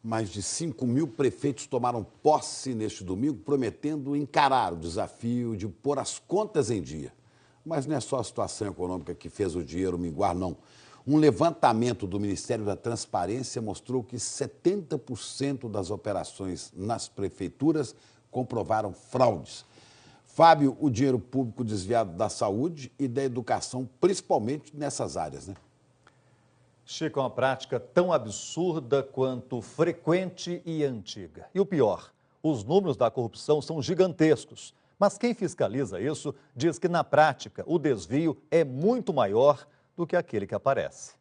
Mais de 5 mil prefeitos tomaram posse neste domingo, prometendo encarar o desafio de pôr as contas em dia. Mas não é só a situação econômica que fez o dinheiro minguar, não. Um levantamento do Ministério da Transparência mostrou que 70% das operações nas prefeituras comprovaram fraudes. Fábio, o dinheiro público desviado da saúde e da educação, principalmente nessas áreas, né? Chico, é uma prática tão absurda quanto frequente e antiga. E o pior, os números da corrupção são gigantescos. Mas quem fiscaliza isso diz que, na prática, o desvio é muito maior do que aquele que aparece.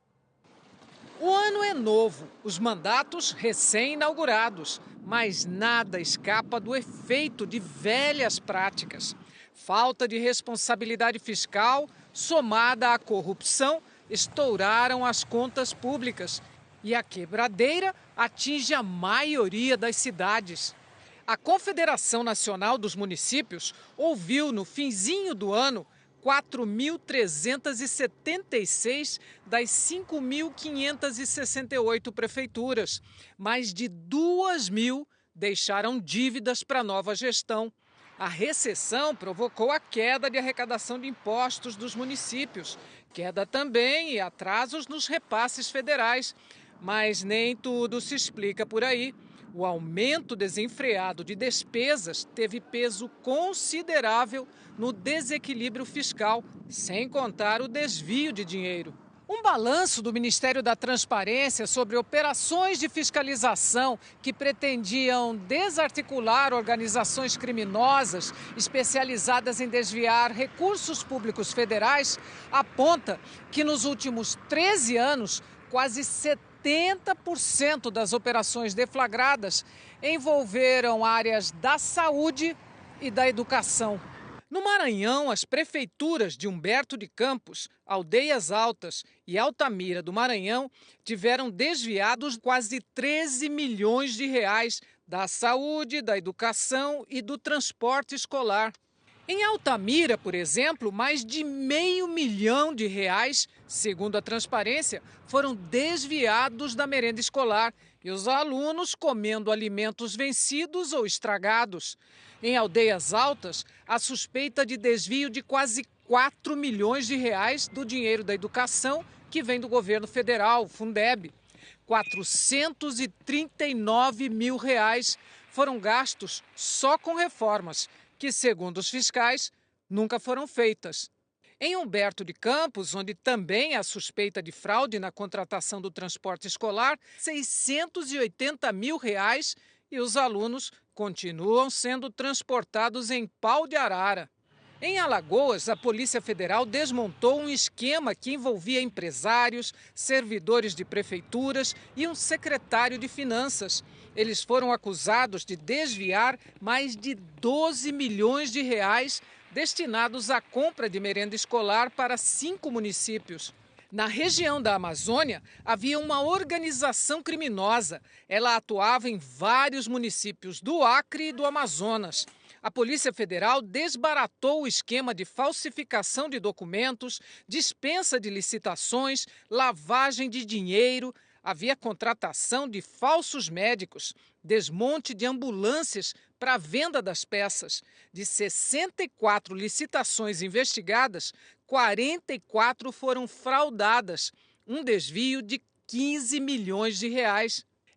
O ano é novo, os mandatos recém-inaugurados, mas nada escapa do efeito de velhas práticas. Falta de responsabilidade fiscal, somada à corrupção, estouraram as contas públicas e a quebradeira atinge a maioria das cidades. A Confederação Nacional dos Municípios ouviu no finzinho do ano 4.376 das 5.568 prefeituras. Mais de 2.000 deixaram dívidas para a nova gestão. A recessão provocou a queda de arrecadação de impostos dos municípios, queda também e atrasos nos repasses federais. Mas nem tudo se explica por aí. O aumento desenfreado de despesas teve peso considerável no desequilíbrio fiscal, sem contar o desvio de dinheiro. Um balanço do Ministério da Transparência sobre operações de fiscalização que pretendiam desarticular organizações criminosas especializadas em desviar recursos públicos federais aponta que nos últimos 13 anos, quase 70% das operações deflagradas envolveram áreas da saúde e da educação. No Maranhão, as prefeituras de Humberto de Campos, Aldeias Altas e Altamira do Maranhão tiveram desviados quase 13 milhões de reais da saúde, da educação e do transporte escolar. Em Altamira, por exemplo, mais de R$500 milhão, segundo a Transparência, foram desviados da merenda escolar e os alunos comendo alimentos vencidos ou estragados. Em Aldeias Altas, a suspeita de desvio de quase R$4 milhões do dinheiro da educação que vem do governo federal, Fundeb. R$439 mil foram gastos só com reformas, que, segundo os fiscais, nunca foram feitas. Em Humberto de Campos, onde também há suspeita de fraude na contratação do transporte escolar, R$680 mil e os alunos continuam sendo transportados em pau de arara. Em Alagoas, a Polícia Federal desmontou um esquema que envolvia empresários, servidores de prefeituras e um secretário de finanças. Eles foram acusados de desviar mais de R$12 milhões destinados à compra de merenda escolar para 5 municípios. Na região da Amazônia, havia uma organização criminosa. Ela atuava em vários municípios do Acre e do Amazonas. A Polícia Federal desbaratou o esquema de falsificação de documentos, dispensa de licitações, lavagem de dinheiro. Havia contratação de falsos médicos, desmonte de ambulâncias para a venda das peças. De 64 licitações investigadas, 44 foram fraudadas, um desvio de R$15 milhões.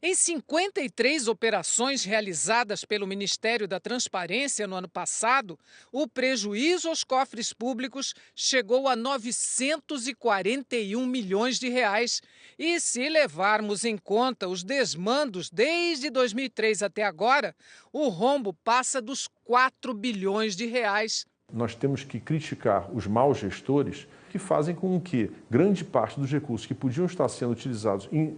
Em 53 operações realizadas pelo Ministério da Transparência no ano passado, o prejuízo aos cofres públicos chegou a R$941 milhões. E se levarmos em conta os desmandos desde 2003 até agora, o rombo passa dos R$4 bilhões. Nós temos que criticar os maus gestores que fazem com que grande parte dos recursos que podiam estar sendo utilizados em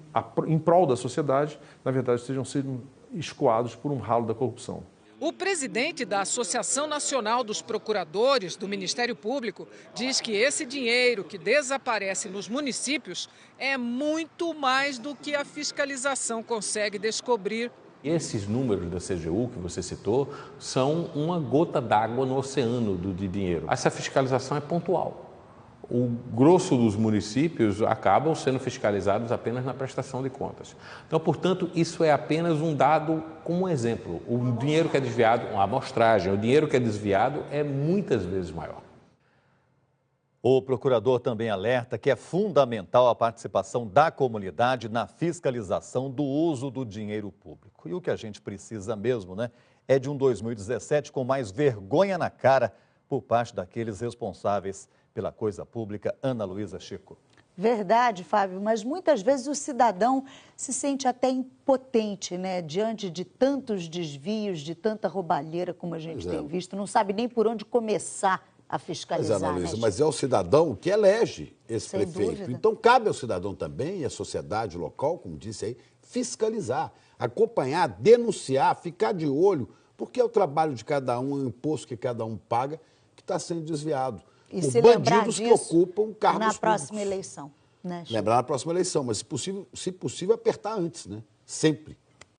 prol da sociedade, na verdade, estejam sendo escoados por um ralo da corrupção. O presidente da Associação Nacional dos Procuradores do Ministério Público diz que esse dinheiro que desaparece nos municípios é muito mais do que a fiscalização consegue descobrir. Esses números da CGU que você citou são uma gota d'água no oceano de dinheiro. Essa fiscalização é pontual. O grosso dos municípios acabam sendo fiscalizados apenas na prestação de contas. Então, portanto, isso é apenas um dado como um exemplo. O dinheiro que é desviado, uma amostragem, o dinheiro que é desviado é muitas vezes maior. O procurador também alerta que é fundamental a participação da comunidade na fiscalização do uso do dinheiro público. E o que a gente precisa mesmo, né, é de um 2017 com mais vergonha na cara por parte daqueles responsáveis pela coisa pública. Ana Luísa Chico. Verdade, Fábio, mas muitas vezes o cidadão se sente até impotente, né? Diante de tantos desvios, de tanta roubalheira como a gente tem visto, não sabe nem por onde começar a fiscalizar. Mas, Ana Luísa, né? mas é o cidadão que elege esse Sem prefeito. dúvida. Então, cabe ao cidadão também, e à sociedade local, como disse aí, fiscalizar, acompanhar, denunciar, ficar de olho, porque é o trabalho de cada um, é o imposto que cada um paga, que está sendo desviado. E Por se lembrar bandidos que disso ocupam cargos na próxima públicos. eleição. Né, Chico? Lembrar na próxima eleição, mas se possível apertar antes, né? Sempre.